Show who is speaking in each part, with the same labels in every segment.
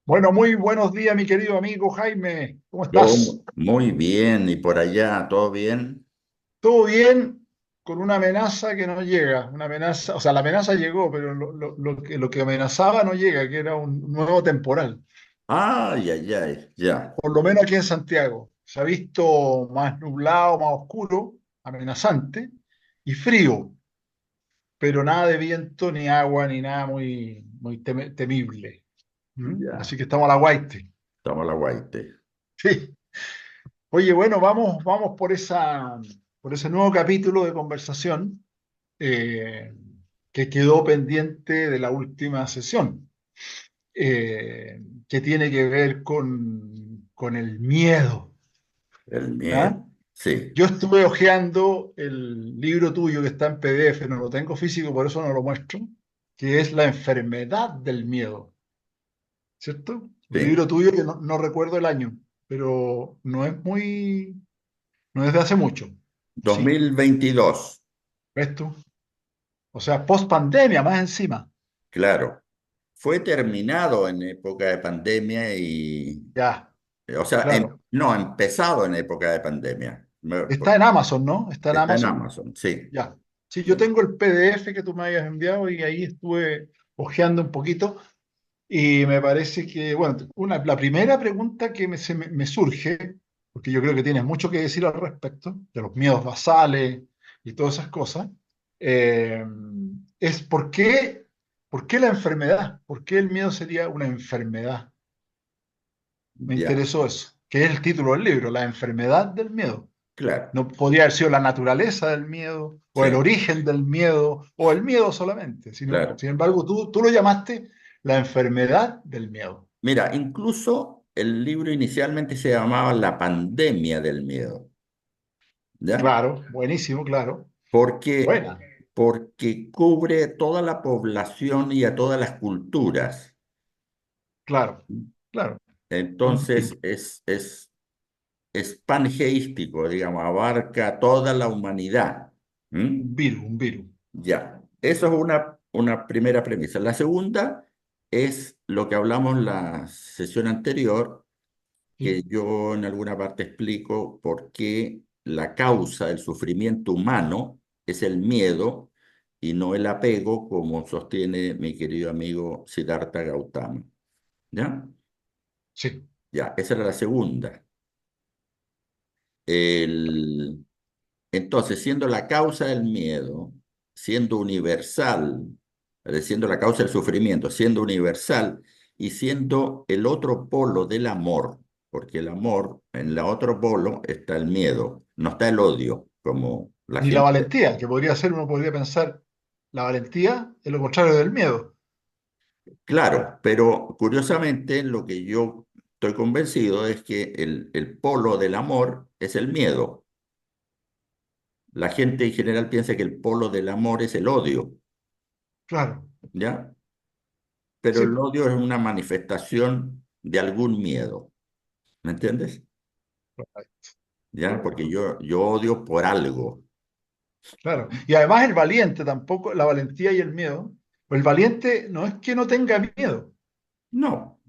Speaker 1: Bueno, muy buenos días, mi querido amigo Jaime. ¿Cómo
Speaker 2: Yo
Speaker 1: estás?
Speaker 2: muy bien, y por allá, ¿todo bien?
Speaker 1: ¿Todo bien? Con una amenaza que no llega. Una amenaza, o sea, la amenaza llegó, pero lo que amenazaba no llega, que era un nuevo temporal.
Speaker 2: Ay, ay, ay, ya.
Speaker 1: Por lo menos aquí en Santiago. Se ha visto más nublado, más oscuro, amenazante y frío, pero nada de viento, ni agua, ni nada muy temible. ¿Mm?
Speaker 2: Ya,
Speaker 1: Así que estamos a la guaite.
Speaker 2: estamos a la guaite.
Speaker 1: Sí. Oye, bueno, vamos por ese nuevo capítulo de conversación eh, que quedó pendiente de la última sesión, que tiene que ver con el miedo.
Speaker 2: El miedo.
Speaker 1: ¿Ah?
Speaker 2: Sí,
Speaker 1: Yo estuve hojeando el libro tuyo que está en PDF, no lo tengo físico, por eso no lo muestro, que es La enfermedad del miedo, ¿cierto? Un
Speaker 2: sí.
Speaker 1: libro tuyo que no recuerdo el año, pero no es de hace mucho.
Speaker 2: Dos
Speaker 1: Sí.
Speaker 2: mil veintidós,
Speaker 1: ¿Ves tú? O sea, post pandemia más encima.
Speaker 2: claro. Fue terminado en época de pandemia
Speaker 1: Ya,
Speaker 2: o sea,
Speaker 1: claro.
Speaker 2: no, empezado en época de pandemia.
Speaker 1: Está en Amazon, ¿no? Está en
Speaker 2: Está en
Speaker 1: Amazon.
Speaker 2: Amazon, sí.
Speaker 1: Ya. Sí, yo
Speaker 2: Sí.
Speaker 1: tengo el PDF que tú me habías enviado y ahí estuve hojeando un poquito y me parece que, bueno, la primera pregunta que me surge, porque yo creo que tienes mucho que decir al respecto, de los miedos basales y todas esas cosas, eh, es ¿por qué la enfermedad? ¿Por qué el miedo sería una enfermedad? Me
Speaker 2: Ya,
Speaker 1: interesó eso, que es el título del libro, La enfermedad del miedo.
Speaker 2: claro.
Speaker 1: No podría haber sido la naturaleza del miedo, o el
Speaker 2: Sí,
Speaker 1: origen del miedo, o el miedo solamente.
Speaker 2: claro.
Speaker 1: Sin embargo, tú lo llamaste la enfermedad del miedo.
Speaker 2: Mira, incluso el libro inicialmente se llamaba La pandemia del miedo, ¿ya?
Speaker 1: Claro, buenísimo, claro.
Speaker 2: Porque,
Speaker 1: Buena,
Speaker 2: porque cubre toda la población y a todas las culturas.
Speaker 1: claro, claro. Un
Speaker 2: Entonces
Speaker 1: virus,
Speaker 2: es pangeístico, digamos, abarca toda la humanidad. ¿Mm?
Speaker 1: un virus, un virus.
Speaker 2: Ya, eso es una primera premisa. La segunda es lo que hablamos en la sesión anterior, que
Speaker 1: ¿Sí?
Speaker 2: yo en alguna parte explico por qué la causa del sufrimiento humano es el miedo y no el apego, como sostiene mi querido amigo Siddhartha Gautama. ¿Ya?
Speaker 1: Sí,
Speaker 2: Ya, esa era la segunda. El, entonces, siendo la causa del miedo, siendo universal, es decir, siendo la causa del sufrimiento, siendo universal y siendo el otro polo del amor, porque el amor, en el otro polo está el miedo, no está el odio, como la
Speaker 1: ni la
Speaker 2: gente.
Speaker 1: valentía, que podría ser, uno podría pensar, la valentía es lo contrario del miedo.
Speaker 2: Claro, pero curiosamente lo que yo estoy convencido es que el polo del amor es el miedo. La gente en general piensa que el polo del amor es el odio,
Speaker 1: Claro,
Speaker 2: ¿ya? Pero
Speaker 1: sí,
Speaker 2: el odio es una manifestación de algún miedo, ¿me entiendes? ¿Ya? Porque yo odio por algo.
Speaker 1: claro. Y además el valiente tampoco, la valentía y el miedo, pues el valiente no es que no tenga miedo,
Speaker 2: No,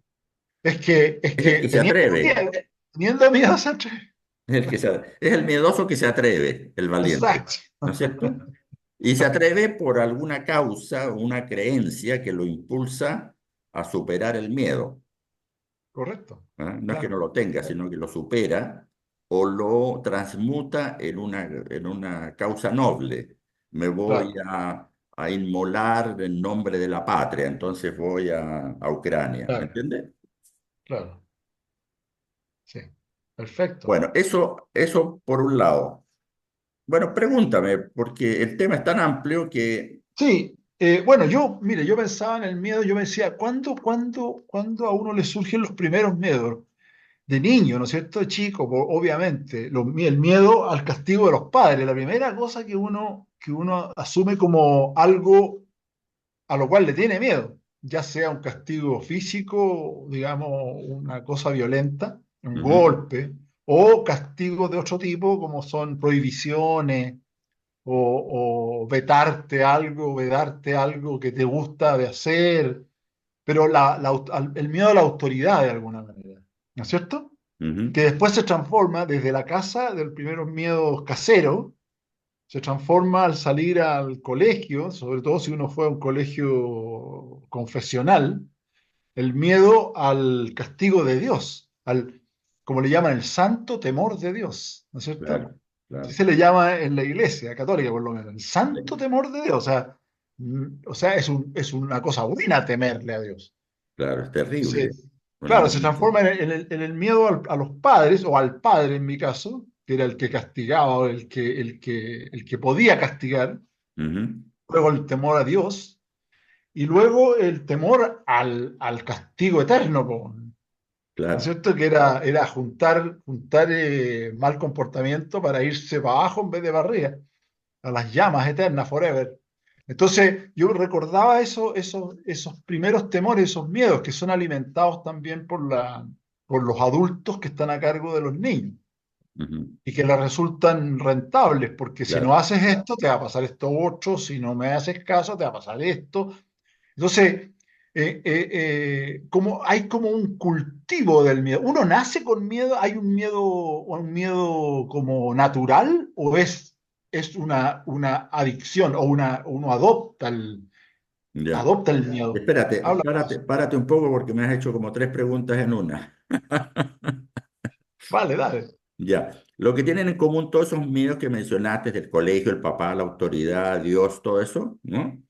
Speaker 1: es
Speaker 2: es el
Speaker 1: que
Speaker 2: que se atreve,
Speaker 1: teniendo miedo se atreve.
Speaker 2: es el miedoso que se atreve, el valiente,
Speaker 1: Exacto.
Speaker 2: ¿no es cierto? Y se atreve por alguna causa, una creencia que lo impulsa a superar el miedo.
Speaker 1: Correcto.
Speaker 2: ¿Ah? No es que no
Speaker 1: Claro.
Speaker 2: lo tenga, sino que lo supera o lo transmuta en una causa noble. Me voy
Speaker 1: Claro.
Speaker 2: a inmolar en nombre de la patria, entonces voy a Ucrania, ¿me
Speaker 1: Claro.
Speaker 2: entiendes?
Speaker 1: Claro. Sí. Perfecto.
Speaker 2: Bueno, eso por un lado. Bueno, pregúntame, porque el tema es tan amplio que,
Speaker 1: Sí. Bueno, mire, yo pensaba en el miedo, yo me decía, ¿cuándo a uno le surgen los primeros miedos? De niño, ¿no es cierto? De chico, obviamente. El miedo al castigo de los padres, la primera cosa que uno asume como algo a lo cual le tiene miedo, ya sea un castigo físico, digamos, una cosa violenta, un
Speaker 2: ujú,
Speaker 1: golpe, o castigos de otro tipo, como son prohibiciones o vetarte algo, vedarte algo que te gusta de hacer. pero el miedo a la autoridad de alguna manera, ¿no es cierto?
Speaker 2: Ujú.
Speaker 1: Que después se transforma desde la casa, del primeros miedos caseros, se transforma al salir al colegio, sobre todo si uno fue a un colegio confesional, el miedo al castigo de Dios, como le llaman, el santo temor de Dios, ¿no es cierto?
Speaker 2: Claro,
Speaker 1: Así
Speaker 2: claro.
Speaker 1: se le llama en la iglesia católica, por lo menos, el
Speaker 2: Sí.
Speaker 1: santo temor de Dios. O sea, es una cosa buena temerle a Dios.
Speaker 2: Claro, es terrible.
Speaker 1: Entonces,
Speaker 2: Una
Speaker 1: claro, se
Speaker 2: amenaza.
Speaker 1: transforma en el miedo a los padres, o al padre en mi caso, que era el que castigaba, o el que podía castigar,
Speaker 2: Ujú.
Speaker 1: luego el temor a Dios, y luego el temor al castigo eterno, po, ¿no es
Speaker 2: Claro,
Speaker 1: cierto? Que era juntar mal comportamiento para irse para abajo en vez de para arriba, a las llamas eternas, forever. Entonces, yo recordaba esos primeros temores, esos miedos que son alimentados también por los adultos que están a cargo de los niños
Speaker 2: ujú.
Speaker 1: y que les resultan rentables, porque si no
Speaker 2: Claro.
Speaker 1: haces esto, te va a pasar esto otro, si no me haces caso, te va a pasar esto. Entonces, hay como un cultivo del miedo. ¿Uno nace con miedo? ¿Hay un miedo como natural o es una adicción o uno adopta el,
Speaker 2: Ya.
Speaker 1: adopta el miedo?
Speaker 2: Espérate,
Speaker 1: Habla de
Speaker 2: párate,
Speaker 1: eso.
Speaker 2: párate un poco porque me has hecho como tres preguntas en una.
Speaker 1: Vale, dale.
Speaker 2: Ya. Lo que tienen en común todos esos miedos que mencionaste del colegio, el papá, la autoridad, Dios, todo eso, ¿no?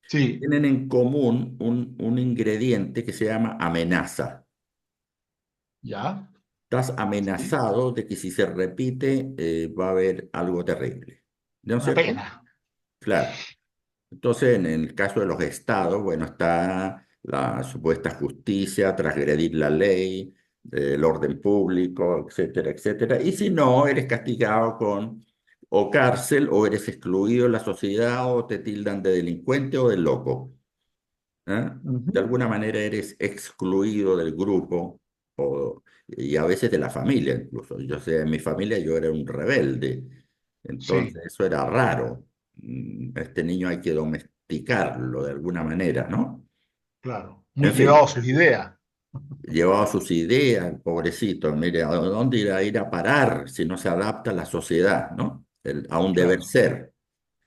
Speaker 1: Sí,
Speaker 2: Tienen en común un ingrediente que se llama amenaza.
Speaker 1: ya.
Speaker 2: Estás
Speaker 1: Sí.
Speaker 2: amenazado de que si se repite va a haber algo terrible. ¿No es
Speaker 1: Una
Speaker 2: cierto?
Speaker 1: pena.
Speaker 2: Claro. Entonces, en el caso de los estados, bueno, está la supuesta justicia, transgredir la ley, el orden público, etcétera, etcétera. Y si no, eres castigado con o cárcel o eres excluido de la sociedad o te tildan de delincuente o de loco. ¿Eh? De
Speaker 1: Ujú.
Speaker 2: alguna manera eres excluido del grupo y a veces de la familia incluso. Yo sé, en mi familia yo era un rebelde, entonces
Speaker 1: Sí,
Speaker 2: eso era raro. Este niño hay que domesticarlo de alguna manera, ¿no?
Speaker 1: claro.
Speaker 2: En
Speaker 1: Muy llevado a
Speaker 2: fin,
Speaker 1: sus ideas.
Speaker 2: llevaba sus ideas, pobrecito, mire, ¿a dónde irá a parar si no se adapta a la sociedad, ¿no? A un deber
Speaker 1: Claro,
Speaker 2: ser.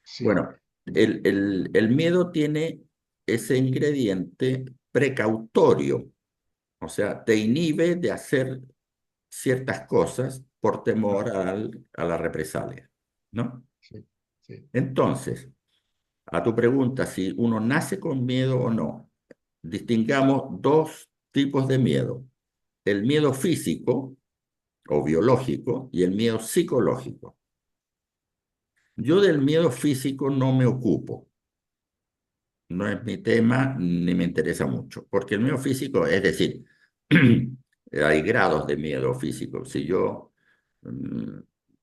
Speaker 1: sí.
Speaker 2: Bueno, el miedo tiene ese ingrediente precautorio. O sea, te inhibe de hacer ciertas cosas por temor
Speaker 1: Claro,
Speaker 2: a la represalia, ¿no?
Speaker 1: sí, sí.
Speaker 2: Entonces, a tu pregunta, si uno nace con miedo o no, distingamos dos tipos de miedo. El miedo físico o biológico y el miedo psicológico. Yo del miedo físico no me ocupo, no es mi tema ni me interesa mucho, porque el miedo físico, es decir, hay grados de miedo físico. Si yo mm,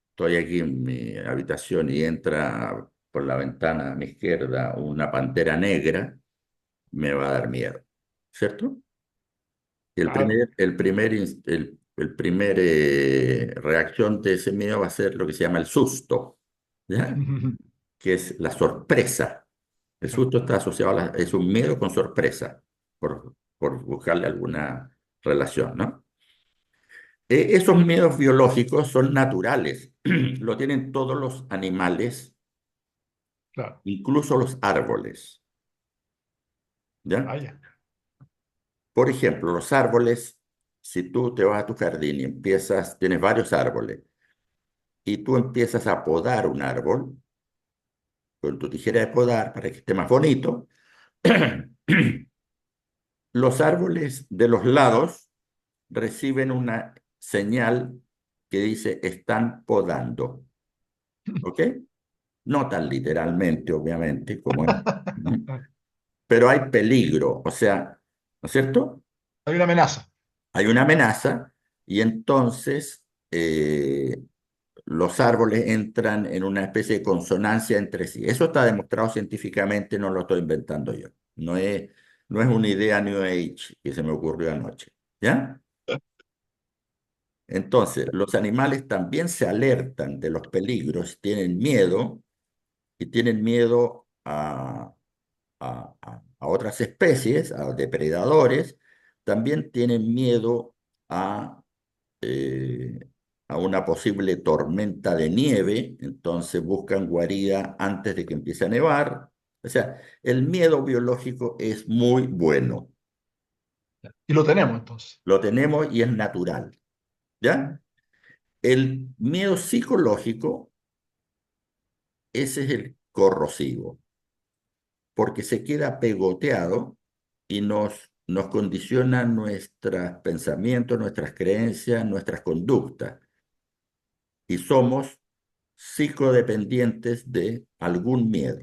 Speaker 2: estoy aquí en mi habitación y entra por la ventana a mi izquierda una pantera negra, me va a dar miedo, ¿cierto? Y
Speaker 1: Claro.
Speaker 2: el primer reacción de ese miedo va a ser lo que se llama el susto, ¿ya? Que es la sorpresa. El susto está asociado es un miedo con sorpresa, por buscarle alguna relación, ¿no? Esos miedos biológicos son naturales, lo tienen todos los animales,
Speaker 1: Claro.
Speaker 2: incluso los árboles, ¿ya?
Speaker 1: Vaya.
Speaker 2: Por ejemplo, los árboles, si tú te vas a tu jardín y tienes varios árboles, y tú empiezas a podar un árbol con tu tijera de podar para que esté más bonito, los árboles de los lados reciben una señal que dice están podando, ¿ok? No tan literalmente, obviamente, como es, pero hay peligro, o sea, ¿no es cierto?
Speaker 1: Hay una amenaza.
Speaker 2: Hay una amenaza y entonces los árboles entran en una especie de consonancia entre sí. Eso está demostrado científicamente, no lo estoy inventando yo. No es una idea New Age que se me ocurrió anoche, ¿ya? Entonces, los animales también se alertan de los peligros, tienen miedo y tienen miedo a otras otras especies, a depredadores, también tienen miedo a, eh, a una posible tormenta de nieve, entonces buscan guarida antes de que empiece a nevar. O sea, el miedo biológico es muy bueno,
Speaker 1: Y lo tenemos entonces.
Speaker 2: lo tenemos y es natural, ¿ya? El miedo psicológico, ese es el corrosivo, porque se queda pegoteado y nos condiciona nuestros pensamientos, nuestras creencias, nuestras conductas. Y somos psicodependientes de algún miedo.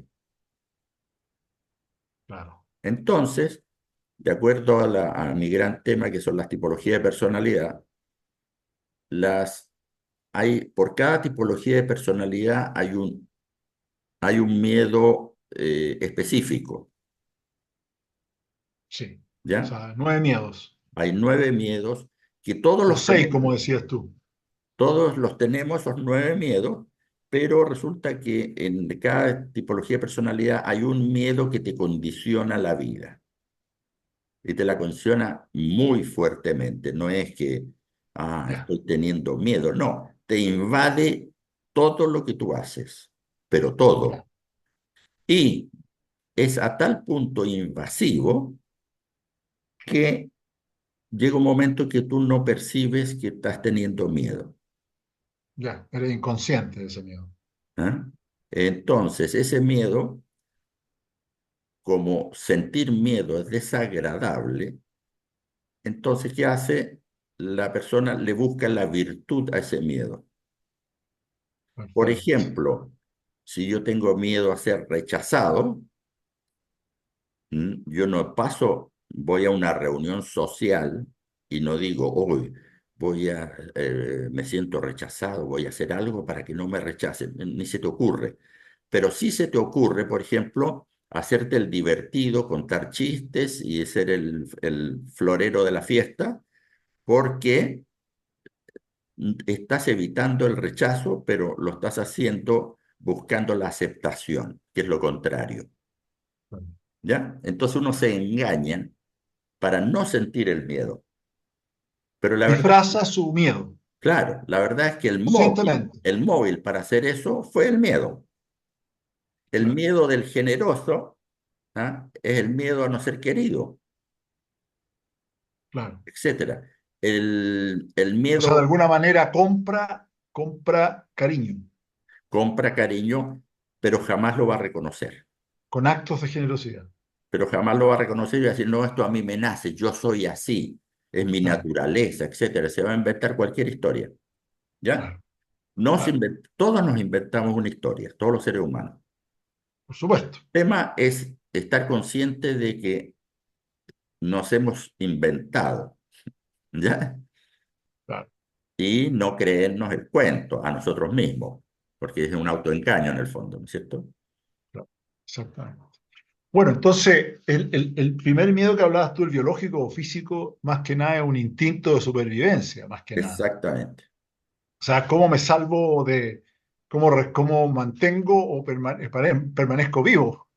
Speaker 1: Claro.
Speaker 2: Entonces, de acuerdo a mi gran tema, que son las tipologías de personalidad, por cada tipología de personalidad hay un miedo específico,
Speaker 1: Sí. O
Speaker 2: ¿ya?
Speaker 1: sea, 9 miedos.
Speaker 2: Hay 9 miedos que todos
Speaker 1: O
Speaker 2: los
Speaker 1: 6, como
Speaker 2: tenemos.
Speaker 1: decías tú.
Speaker 2: Todos los tenemos, esos 9 miedos, pero resulta que en cada tipología de personalidad hay un miedo que te condiciona la vida y te la condiciona muy fuertemente. No es que,
Speaker 1: Ya.
Speaker 2: estoy teniendo miedo, no, te invade todo lo que tú haces, pero todo.
Speaker 1: Ya.
Speaker 2: Y es a tal punto invasivo que llega un momento que tú no percibes que estás teniendo miedo.
Speaker 1: Ya. Eres inconsciente de ese miedo.
Speaker 2: ¿Ah? Entonces, ese miedo, como sentir miedo es desagradable, entonces, ¿qué hace? La persona le busca la virtud a ese miedo. Por
Speaker 1: Perfecto.
Speaker 2: ejemplo, si yo tengo miedo a ser rechazado, yo no paso, voy a una reunión social y no digo, hoy me siento rechazado, voy a hacer algo para que no me rechacen, ni se te ocurre. Pero sí se te ocurre, por ejemplo, hacerte el divertido, contar chistes y ser el florero de la fiesta, porque estás evitando el rechazo, pero lo estás haciendo buscando la aceptación, que es lo contrario, ¿ya? Entonces uno se engaña para no sentir el miedo. Pero la verdad,
Speaker 1: Disfraza su miedo.
Speaker 2: claro, la verdad es que
Speaker 1: Conscientemente.
Speaker 2: el móvil para hacer eso fue el miedo. El
Speaker 1: Claro.
Speaker 2: miedo del generoso, es el miedo a no ser querido,
Speaker 1: Claro.
Speaker 2: etcétera. El
Speaker 1: O sea, de
Speaker 2: miedo
Speaker 1: alguna manera compra cariño
Speaker 2: compra cariño, pero jamás lo va a reconocer.
Speaker 1: con actos de generosidad.
Speaker 2: Pero jamás lo va a reconocer y va a decir, no, esto a mí me nace, yo soy así, es mi
Speaker 1: Claro.
Speaker 2: naturaleza, etcétera. Se va a inventar cualquier historia, ¿ya?
Speaker 1: Claro. Claro.
Speaker 2: Todos nos inventamos una historia, todos los seres humanos.
Speaker 1: Por supuesto.
Speaker 2: El tema es estar consciente de que nos hemos inventado, ¿ya?
Speaker 1: Claro.
Speaker 2: Y no creernos el cuento a nosotros mismos, porque es un autoengaño en el fondo, ¿no es cierto?
Speaker 1: Claro. Exactamente. Bueno, entonces, el primer miedo que hablabas tú, el biológico o físico, más que nada es un instinto de supervivencia, más que nada.
Speaker 2: Exactamente,
Speaker 1: O sea, cómo me salvo cómo mantengo o permanezco vivo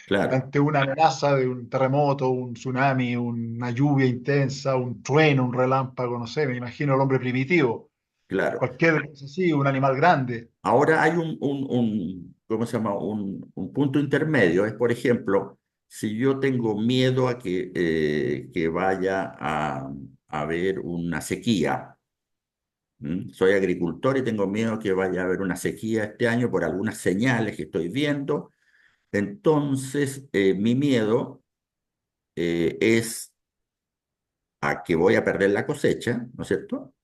Speaker 2: claro,
Speaker 1: ante una amenaza de un terremoto, un tsunami, una lluvia intensa, un trueno, un relámpago, no sé, me imagino el hombre primitivo,
Speaker 2: claro.
Speaker 1: cualquier cosa así, un animal grande.
Speaker 2: Ahora hay ¿cómo se llama? Un punto intermedio. Es, por ejemplo, si yo tengo miedo a que vaya a haber una sequía. Soy agricultor y tengo miedo a que vaya a haber una sequía este año por algunas señales que estoy viendo. Entonces, mi miedo es a que voy a perder la cosecha, ¿no es cierto?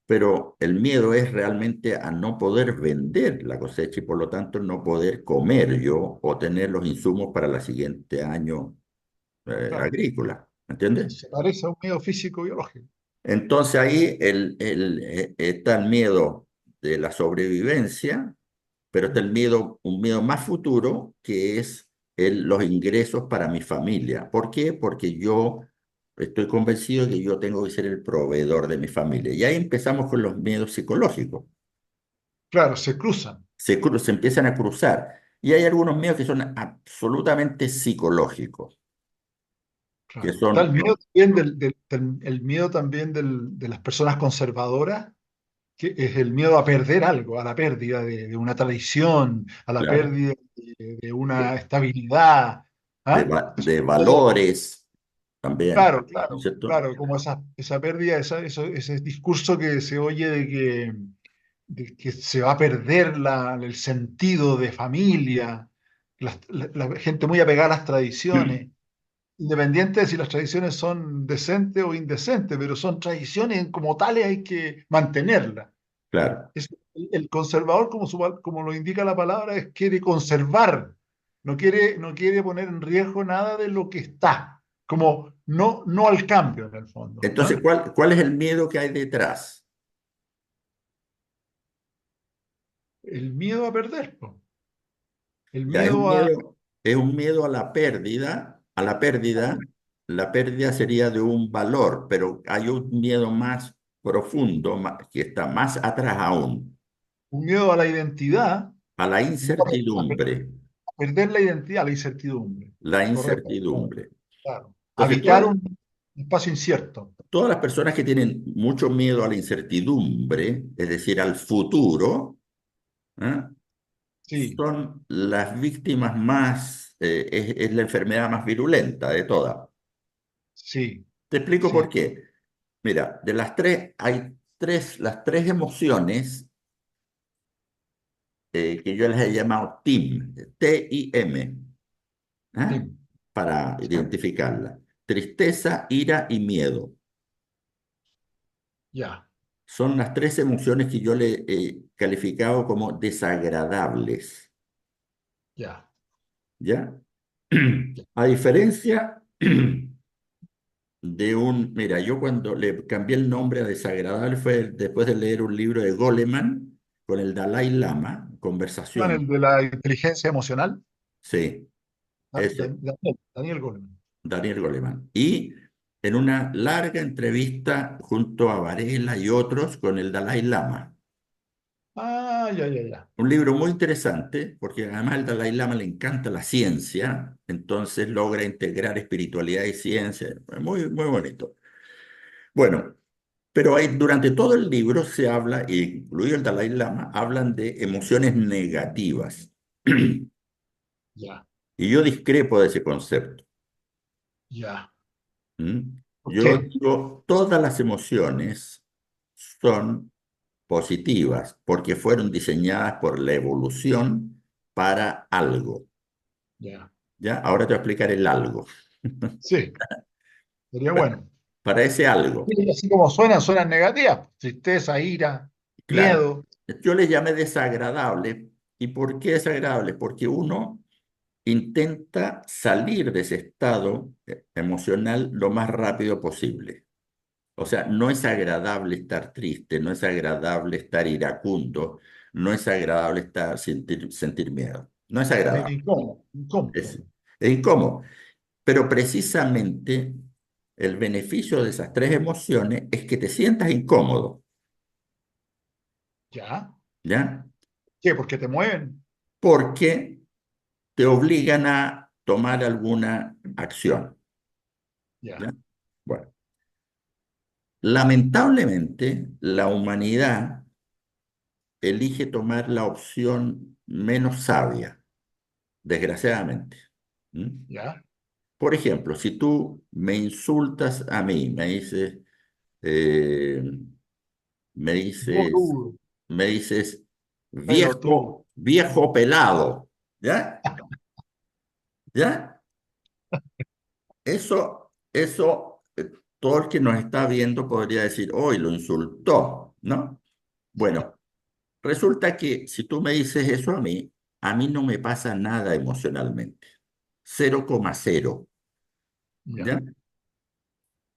Speaker 2: Pero el miedo es realmente a no poder vender la cosecha y por lo tanto no poder comer yo o tener los insumos para el siguiente año
Speaker 1: Claro,
Speaker 2: agrícola, ¿entiendes?
Speaker 1: se parece a un miedo físico biológico.
Speaker 2: Entonces ahí está el miedo de la sobrevivencia, pero está un miedo más futuro que es los ingresos para mi familia. ¿Por qué? Porque yo estoy convencido de que yo tengo que ser el proveedor de mi familia. Y ahí empezamos con los miedos psicológicos.
Speaker 1: Claro, se cruzan.
Speaker 2: Se empiezan a cruzar. Y hay algunos miedos que son absolutamente psicológicos. que
Speaker 1: claro. Está el
Speaker 2: son,
Speaker 1: miedo también el miedo también de las personas conservadoras, que es el miedo a perder algo, a la pérdida de una tradición, a la
Speaker 2: claro,
Speaker 1: pérdida de una estabilidad. ¿Ah? Es
Speaker 2: de
Speaker 1: un poco,
Speaker 2: valores también,
Speaker 1: claro,
Speaker 2: ¿no es
Speaker 1: claro,
Speaker 2: cierto?
Speaker 1: claro, como esa pérdida, ese discurso que se oye de que se va a perder el sentido de familia, la gente muy apegada a las tradiciones, independiente de si las tradiciones son decentes o indecentes, pero son tradiciones como tales, hay que mantenerlas.
Speaker 2: Claro.
Speaker 1: El conservador, como lo indica la palabra, quiere conservar, no quiere poner en riesgo nada de lo que está, como no al cambio en el fondo.
Speaker 2: Entonces,
Speaker 1: ¿Ah?
Speaker 2: ¿cuál es el miedo que hay detrás?
Speaker 1: El miedo a perder, po. El
Speaker 2: Ya
Speaker 1: miedo a...
Speaker 2: es un miedo a la pérdida, la pérdida sería de un valor, pero hay un miedo más profundo, que está más atrás aún,
Speaker 1: un miedo a la identidad,
Speaker 2: a la
Speaker 1: no
Speaker 2: incertidumbre,
Speaker 1: a perder la identidad, a la incertidumbre.
Speaker 2: la
Speaker 1: Correcto, claro,
Speaker 2: incertidumbre.
Speaker 1: claro.
Speaker 2: Entonces,
Speaker 1: Habitar un espacio incierto.
Speaker 2: todas las personas que tienen mucho miedo a la incertidumbre, es decir, al futuro, ¿eh?
Speaker 1: Sí,
Speaker 2: Son las víctimas más, es la enfermedad más virulenta de todas.
Speaker 1: sí,
Speaker 2: Te explico por
Speaker 1: sí.
Speaker 2: qué. Mira, de las tres, hay tres, las tres emociones que yo les he llamado TIM, T-I-M,
Speaker 1: Sí,
Speaker 2: ¿ah? Para identificarla. Tristeza, ira y miedo.
Speaker 1: ya,
Speaker 2: Son las tres emociones que yo le he calificado como desagradables,
Speaker 1: ya,
Speaker 2: ¿ya?
Speaker 1: ya.
Speaker 2: A diferencia mira, yo cuando le cambié el nombre a desagradable fue después de leer un libro de Goleman con el Dalai Lama,
Speaker 1: Bueno,
Speaker 2: conversación,
Speaker 1: el de la inteligencia emocional,
Speaker 2: sí, ese,
Speaker 1: Daniel Goleman.
Speaker 2: Daniel Goleman. Y en una larga entrevista junto a Varela y otros con el Dalai Lama.
Speaker 1: Ah, ya, ya, ya.
Speaker 2: Un libro muy interesante porque además al Dalai Lama le encanta la ciencia, entonces logra integrar espiritualidad y ciencia. Muy, muy bonito. Bueno, pero durante todo el libro se habla, incluido el Dalai Lama, hablan de emociones negativas.
Speaker 1: Ya,
Speaker 2: Y yo discrepo de ese concepto.
Speaker 1: ya.
Speaker 2: ¿Mm?
Speaker 1: ¿Por
Speaker 2: Yo
Speaker 1: qué?
Speaker 2: digo, todas las emociones son positivas porque fueron diseñadas por la evolución para algo.
Speaker 1: Ya.
Speaker 2: ¿Ya? Ahora te voy a explicar el algo.
Speaker 1: Sí, sería bueno.
Speaker 2: Para ese algo,
Speaker 1: Y así como suenan negativas, tristeza, ira,
Speaker 2: claro,
Speaker 1: miedo.
Speaker 2: yo le llamé desagradable. ¿Y por qué desagradable? Porque uno intenta salir de ese estado emocional lo más rápido posible. O sea, no es agradable estar triste, no es agradable estar iracundo, no es agradable sentir miedo. No es
Speaker 1: Es
Speaker 2: agradable,
Speaker 1: incómodo,
Speaker 2: es,
Speaker 1: incómodo.
Speaker 2: es incómodo. Pero precisamente el beneficio de esas tres emociones es que te sientas incómodo,
Speaker 1: ¿Ya?
Speaker 2: ¿ya?
Speaker 1: ¿Qué? Porque te mueven.
Speaker 2: Porque te obligan a tomar alguna acción,
Speaker 1: Ya,
Speaker 2: ¿ya? Bueno. Lamentablemente, la humanidad elige tomar la opción menos sabia, desgraciadamente. ¿Mm?
Speaker 1: ya.
Speaker 2: Por ejemplo, si tú me insultas a mí, eh, me dices,
Speaker 1: Boludo,
Speaker 2: me dices,
Speaker 1: pelotudo.
Speaker 2: viejo pelado, ¿ya? ¿Ya? Todo el que nos está viendo podría decir, hoy lo insultó, ¿no? Bueno, resulta que si tú me dices eso a mí no me pasa nada emocionalmente. 0,0. ¿Ya?
Speaker 1: Ya.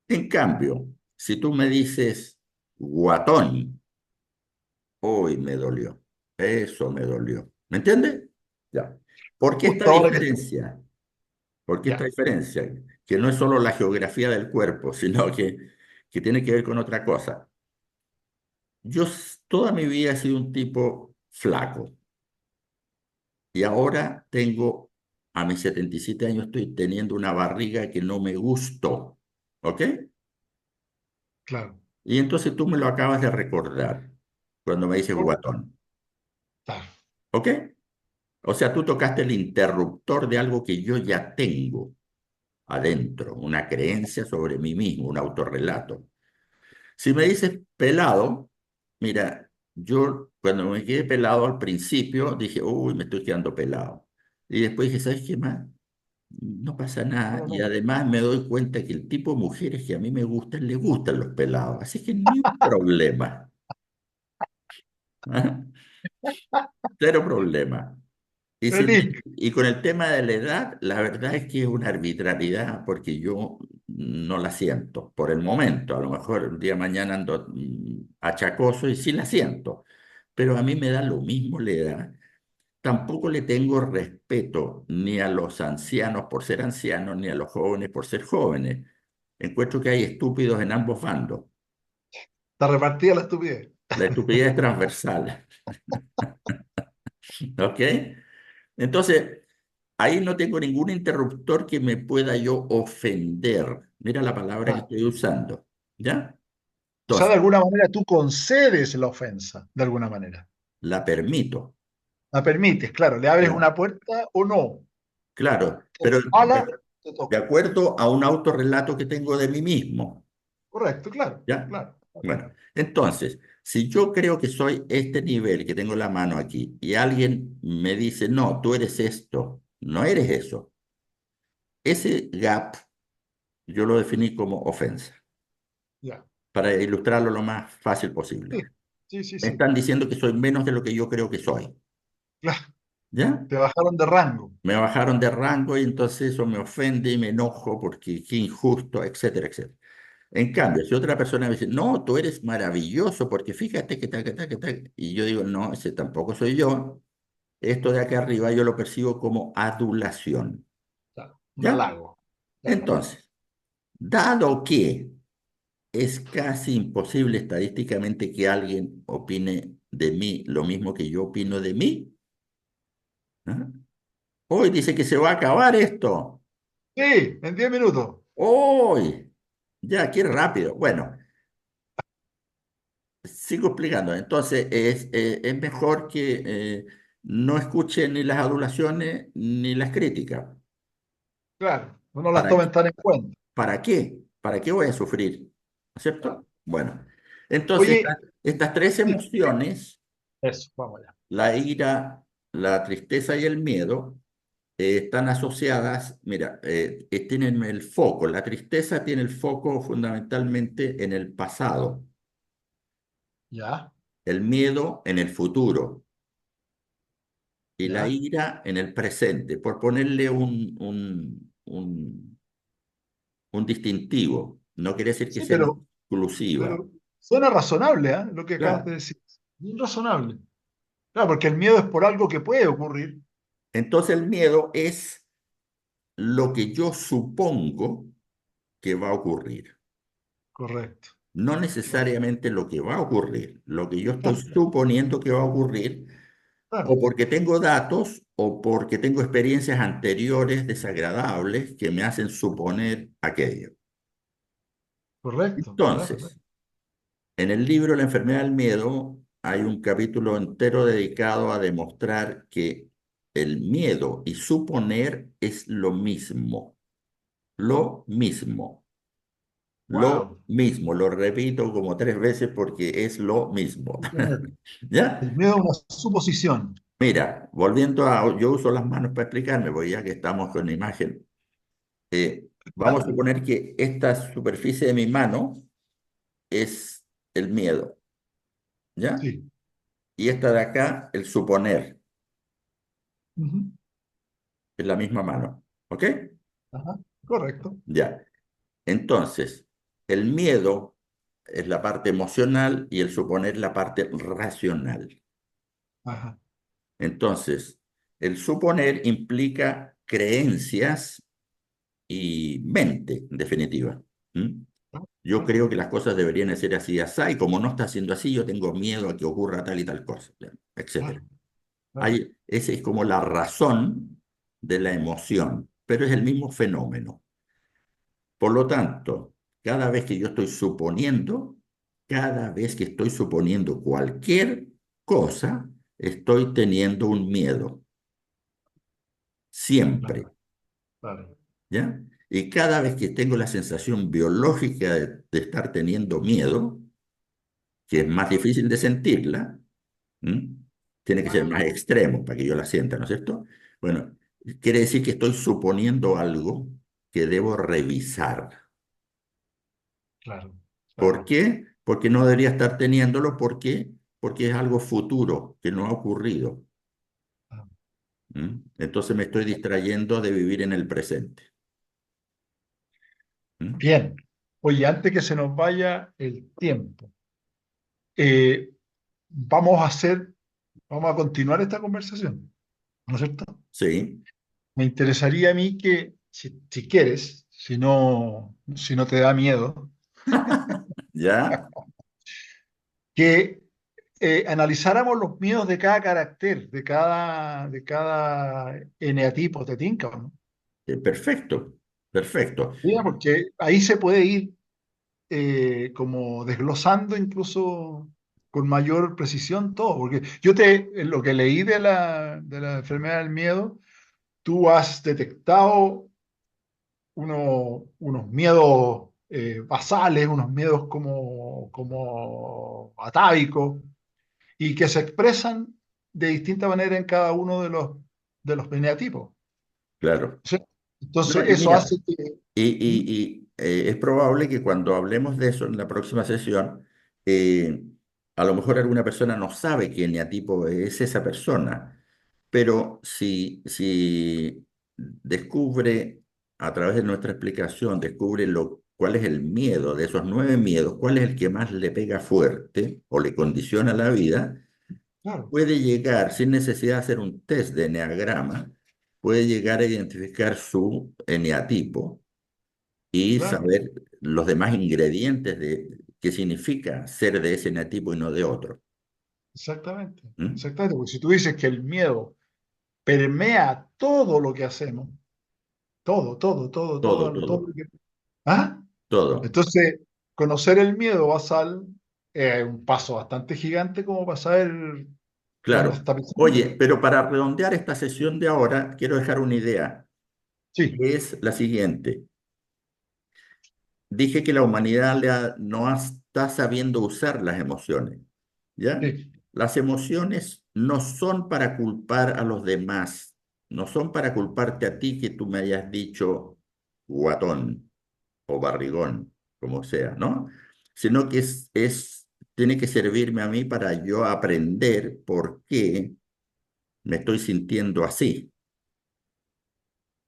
Speaker 2: En cambio, si tú me dices guatón, hoy me dolió. Eso me dolió. ¿Me entiendes? Ya. ¿Por qué esta
Speaker 1: Justo ahora que está.
Speaker 2: diferencia? ¿Por qué esta
Speaker 1: Ya,
Speaker 2: diferencia? Que no es solo la geografía del cuerpo, sino que tiene que ver con otra cosa. Toda mi vida he sido un tipo flaco. Y ahora tengo a mis 77 años estoy teniendo una barriga que no me gustó. ¿Ok?
Speaker 1: claro,
Speaker 2: Y entonces tú me lo acabas de recordar cuando me dices
Speaker 1: correcto,
Speaker 2: guatón.
Speaker 1: claro,
Speaker 2: ¿Ok? O sea, tú tocaste el interruptor de algo que yo ya tengo adentro, una creencia sobre mí mismo, un autorrelato. Si me dices pelado, mira, yo cuando me quedé pelado al principio dije, uy, me estoy quedando pelado. Y después dije, ¿sabes qué más? No pasa nada.
Speaker 1: no,
Speaker 2: Y
Speaker 1: no.
Speaker 2: además me doy cuenta que el tipo de mujeres que a mí me gustan, les gustan los pelados. Así que ni un problema. ¿Ah? Cero problema. Y,
Speaker 1: Es limpio,
Speaker 2: y con el tema de la edad, la verdad es que es una arbitrariedad porque yo no la siento por el momento. A lo mejor el día de mañana ando achacoso y sí la siento, pero a mí me da lo mismo la edad. Tampoco le tengo respeto ni a los ancianos por ser ancianos, ni a los jóvenes por ser jóvenes. Encuentro que hay estúpidos en ambos bandos.
Speaker 1: está repartida la estupidez.
Speaker 2: La estupidez es transversal. ¿Ok? Entonces, ahí no tengo ningún interruptor que me pueda yo ofender. Mira la palabra que
Speaker 1: Claro.
Speaker 2: estoy usando. ¿Ya?
Speaker 1: O sea, de
Speaker 2: Entonces,
Speaker 1: alguna manera tú concedes la ofensa, de alguna manera.
Speaker 2: la permito.
Speaker 1: La permites, claro, le abres
Speaker 2: Claro,
Speaker 1: una puerta o no.
Speaker 2: claro, pero
Speaker 1: Ala, te
Speaker 2: de
Speaker 1: toca.
Speaker 2: acuerdo a un autorrelato que tengo de mí mismo.
Speaker 1: Correcto, claro,
Speaker 2: ¿Ya?
Speaker 1: claro.
Speaker 2: Bueno, entonces, si yo creo que soy este nivel que tengo la mano aquí y alguien me dice, no, tú eres esto, no eres eso, ese gap yo lo definí como ofensa,
Speaker 1: Ya.
Speaker 2: para ilustrarlo lo más fácil posible.
Speaker 1: Sí, sí, sí,
Speaker 2: Me
Speaker 1: sí.
Speaker 2: están diciendo que soy menos de lo que yo creo que soy,
Speaker 1: Claro,
Speaker 2: ¿ya?
Speaker 1: te bajaron de rango.
Speaker 2: Me bajaron de rango y entonces eso me ofende y me enojo porque qué injusto, etcétera, etcétera. En cambio, si otra persona me dice, no, tú eres maravilloso porque fíjate que tal, que tal, que tal, y yo digo, no, ese tampoco soy yo, esto de acá arriba yo lo percibo como adulación,
Speaker 1: Claro, un
Speaker 2: ¿ya?
Speaker 1: halago. Claro,
Speaker 2: Entonces, dado que es casi imposible estadísticamente que alguien opine de mí lo mismo que yo opino de mí, ¿ah? Hoy dice que se va a acabar esto.
Speaker 1: sí, en 10 minutos.
Speaker 2: Hoy. Ya, qué rápido. Bueno, sigo explicando. Entonces, es mejor que no escuchen ni las adulaciones ni las críticas.
Speaker 1: Claro, no las
Speaker 2: ¿Para
Speaker 1: tomen
Speaker 2: qué?
Speaker 1: tan en cuenta.
Speaker 2: ¿Para qué? ¿Para qué voy a sufrir? ¿No es
Speaker 1: Claro.
Speaker 2: cierto? Bueno, entonces
Speaker 1: Oye,
Speaker 2: estas tres
Speaker 1: sí,
Speaker 2: emociones,
Speaker 1: eso, vamos allá.
Speaker 2: la ira, la tristeza y el miedo, están asociadas, mira, tienen el foco. La tristeza tiene el foco fundamentalmente en el pasado,
Speaker 1: Ya,
Speaker 2: el miedo en el futuro y la
Speaker 1: ya.
Speaker 2: ira en el presente, por ponerle un distintivo. No quiere decir que
Speaker 1: Sí,
Speaker 2: sean exclusivas.
Speaker 1: pero suena razonable, ¿eh? Lo que acabas de
Speaker 2: Claro.
Speaker 1: decir. Bien razonable. Claro, porque el miedo es por algo que puede ocurrir.
Speaker 2: Entonces el miedo es lo que yo supongo que va a ocurrir.
Speaker 1: Correcto.
Speaker 2: No
Speaker 1: Claro,
Speaker 2: necesariamente lo que va a ocurrir, lo que yo estoy
Speaker 1: claro,
Speaker 2: suponiendo que va a ocurrir, o
Speaker 1: claro,
Speaker 2: porque tengo datos, o porque tengo experiencias anteriores desagradables que me hacen suponer aquello.
Speaker 1: correcto, claro, claro.
Speaker 2: Entonces, en el libro La enfermedad del miedo hay un capítulo entero dedicado a demostrar que el miedo y suponer es lo mismo, lo mismo, lo
Speaker 1: Wow.
Speaker 2: mismo. Lo repito como tres veces porque es lo mismo. ¿Ya?
Speaker 1: El miedo es una suposición.
Speaker 2: Mira, volviendo a, yo uso las manos para explicarme, porque ya que estamos con la imagen, vamos a suponer que esta superficie de mi mano es el miedo, ¿ya?
Speaker 1: Sí.
Speaker 2: Y esta de acá, el suponer,
Speaker 1: Ujú.
Speaker 2: es la misma mano, ¿ok?
Speaker 1: Ajá, correcto.
Speaker 2: Ya. Entonces, el miedo es la parte emocional y el suponer la parte racional.
Speaker 1: Ajá.
Speaker 2: Entonces, el suponer implica creencias y mente, en definitiva. ¿Mm?
Speaker 1: Claro,
Speaker 2: Yo
Speaker 1: claro,
Speaker 2: creo que las cosas deberían ser así, así, y como no está siendo así, yo tengo miedo a que ocurra tal y tal cosa, ya, etcétera.
Speaker 1: claro, claro.
Speaker 2: Esa es como la razón, de la emoción, pero es el mismo fenómeno. Por lo tanto, cada vez que yo estoy suponiendo, cada vez que estoy suponiendo cualquier cosa, estoy teniendo un miedo, siempre,
Speaker 1: Claro, claro.
Speaker 2: ¿ya? Y cada vez que tengo la sensación biológica de estar teniendo miedo, que es más difícil de sentirla, ¿m? Tiene que ser más extremo para que yo la sienta, ¿no es cierto? Bueno, quiere decir que estoy suponiendo algo que debo revisar.
Speaker 1: Claro,
Speaker 2: ¿Por
Speaker 1: claro.
Speaker 2: qué? Porque no debería estar teniéndolo. ¿Por qué? Porque es algo futuro que no ha ocurrido.
Speaker 1: Ah,
Speaker 2: Entonces me estoy distrayendo de vivir en el presente. ¿Mm?
Speaker 1: bien. Oye, antes que se nos vaya el tiempo, eh, vamos a hacer, vamos a continuar esta conversación, ¿no es cierto?
Speaker 2: Sí,
Speaker 1: Me interesaría a mí que, si quieres, si no te da miedo,
Speaker 2: ¿ya?
Speaker 1: que analizáramos los miedos de cada carácter, de cada eneatipo, ¿te tinca o no?
Speaker 2: Perfecto, perfecto.
Speaker 1: Sí, porque ahí se puede ir como desglosando incluso con mayor precisión todo, porque en lo que leí de la enfermedad del miedo, tú has detectado unos miedos basales, unos miedos como atávicos, y que se expresan de distinta manera en cada uno de los eneatipos.
Speaker 2: Claro.
Speaker 1: ¿Sí?
Speaker 2: No,
Speaker 1: Entonces,
Speaker 2: y
Speaker 1: eso
Speaker 2: mira,
Speaker 1: hace que... ¿Mm?
Speaker 2: es probable que cuando hablemos de eso en la próxima sesión, a lo mejor alguna persona no sabe qué eneatipo es esa persona, pero si descubre a través de nuestra explicación, descubre cuál es el miedo de esos 9 miedos, cuál es el que más le pega fuerte o le condiciona la vida,
Speaker 1: Claro,
Speaker 2: puede llegar, sin necesidad de hacer un test de eneagrama, puede llegar a identificar su eneatipo y
Speaker 1: claro,
Speaker 2: saber los demás ingredientes de qué significa ser de ese eneatipo y no de otro.
Speaker 1: exactamente.
Speaker 2: ¿Mm?
Speaker 1: Exactamente, porque si tú dices que el miedo permea todo lo que hacemos, todo, todo, todo,
Speaker 2: Todo,
Speaker 1: todo, todo
Speaker 2: todo,
Speaker 1: lo que... ¿Ah?
Speaker 2: todo.
Speaker 1: Entonces, conocer el miedo basal es un paso bastante gigante como para saber dónde
Speaker 2: Claro.
Speaker 1: está pisando.
Speaker 2: Oye, pero para redondear esta sesión de ahora, quiero dejar una idea,
Speaker 1: Sí,
Speaker 2: que es la siguiente. Dije que la humanidad no está sabiendo usar las emociones, ¿ya?
Speaker 1: sí,
Speaker 2: Las emociones no son para culpar a los demás, no son para culparte a ti que tú me hayas dicho guatón o barrigón, como sea, ¿no? Sino que tiene que servirme a mí para yo aprender por qué me estoy sintiendo así.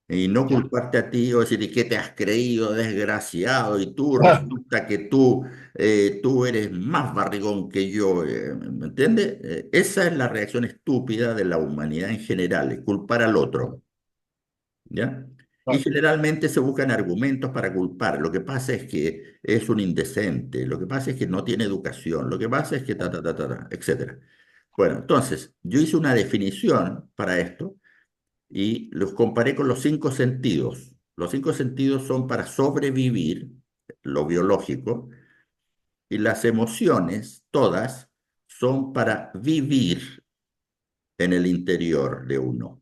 Speaker 2: Y no
Speaker 1: ya.
Speaker 2: culparte a ti o decir, ¿y qué te has creído, desgraciado? Y tú resulta que tú eres más barrigón que yo, ¿me entiendes? Esa es la reacción estúpida de la humanidad en general, es culpar al otro, ¿ya? Y
Speaker 1: Claro,
Speaker 2: generalmente se buscan argumentos para culpar. Lo que pasa es que es un indecente, lo que pasa es que no tiene educación, lo que pasa es que etcétera. Bueno, entonces, yo hice una definición para esto y los comparé con los 5 sentidos. Los 5 sentidos son para sobrevivir, lo biológico, y las emociones, todas, son para vivir en el interior de uno.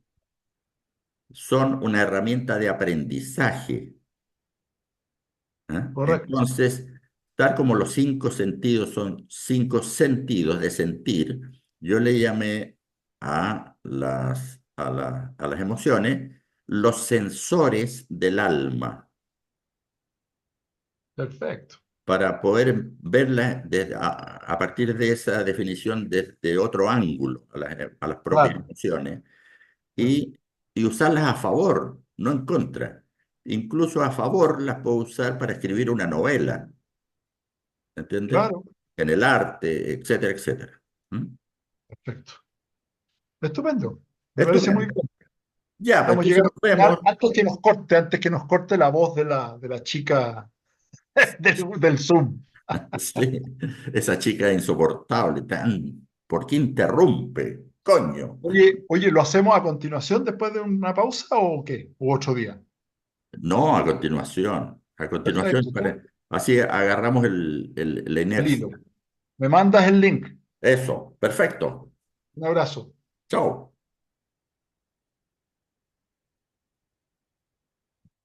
Speaker 2: Son una herramienta de aprendizaje. ¿Eh?
Speaker 1: correcto.
Speaker 2: Entonces, tal como los 5 sentidos son 5 sentidos de sentir, yo le llamé a las emociones los sensores del alma,
Speaker 1: Perfecto.
Speaker 2: para poder verlas a partir de esa definición desde otro ángulo, a las propias
Speaker 1: Claro,
Speaker 2: emociones,
Speaker 1: claro,
Speaker 2: y usarlas a favor, no en contra. Incluso a favor las puedo usar para escribir una novela. ¿Entiendes?
Speaker 1: claro.
Speaker 2: En el arte, etcétera, etcétera. ¿Mm?
Speaker 1: Perfecto. Estupendo. Me parece muy
Speaker 2: Estupendo.
Speaker 1: bien.
Speaker 2: Ya, pues
Speaker 1: Estamos
Speaker 2: entonces
Speaker 1: llegando
Speaker 2: nos
Speaker 1: al
Speaker 2: vemos.
Speaker 1: final, antes que nos corte la voz de la chica del Zoom.
Speaker 2: Sí, esa chica insoportable, ¿por qué interrumpe? Coño.
Speaker 1: Oye, ¿lo hacemos a continuación después de una pausa o qué? ¿U otro día?
Speaker 2: No, a continuación. A continuación,
Speaker 1: Perfecto, ¿no?
Speaker 2: así agarramos la
Speaker 1: El
Speaker 2: inercia.
Speaker 1: hilo. Me mandas el link.
Speaker 2: Eso, perfecto.
Speaker 1: Un abrazo.
Speaker 2: Chao.